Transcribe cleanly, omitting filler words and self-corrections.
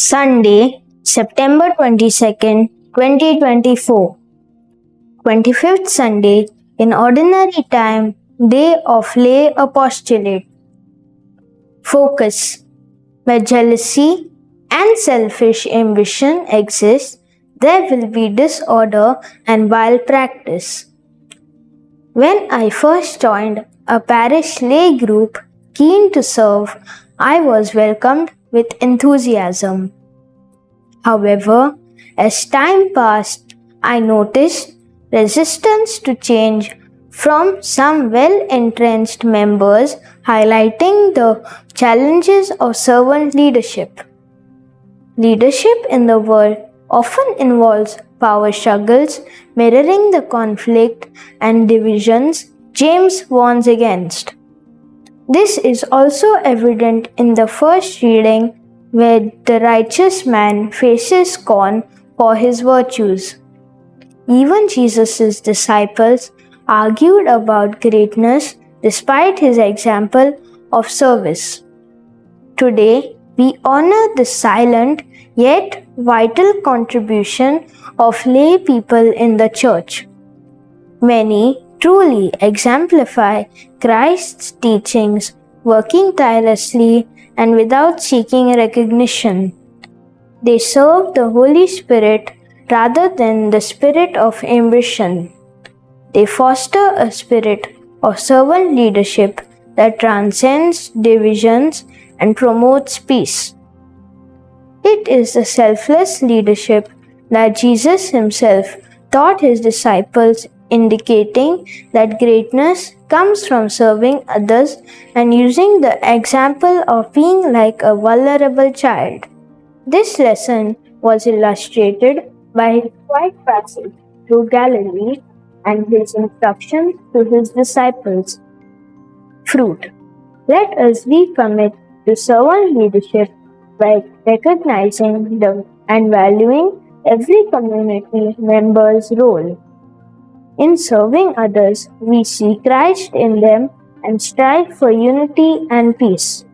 Sunday, September 22nd, 2024. 25th Sunday in Ordinary Time, Day of Lay Apostolate. Focus. Where jealousy and selfish ambition exist, there will be disorder and vile practice. When I first joined a parish lay group keen to serve, I was welcomed with enthusiasm. However, as time passed, I noticed resistance to change from some well-entrenched members, highlighting the challenges of servant leadership. Leadership in the world often involves power struggles, mirroring the conflict and divisions James warns against. This is also evident in the first reading, where the righteous man faces scorn for his virtues. Even Jesus' disciples argued about greatness despite his example of service. Today, we honor the silent yet vital contribution of lay people in the Church. Many truly exemplify Christ's teachings, working tirelessly and without seeking recognition. They serve the Holy Spirit rather than the spirit of ambition. They foster a spirit of servant leadership that transcends divisions and promotes peace. It is the selfless leadership that Jesus himself taught his disciples, indicating that greatness comes from serving others and using the example of being like a vulnerable child. This lesson was illustrated by his quiet passage through Galilee and his instructions to his disciples. Fruit. Let us recommit to servant leadership by recognizing and valuing every community member's role. In serving others, we see Christ in them and strive for unity and peace.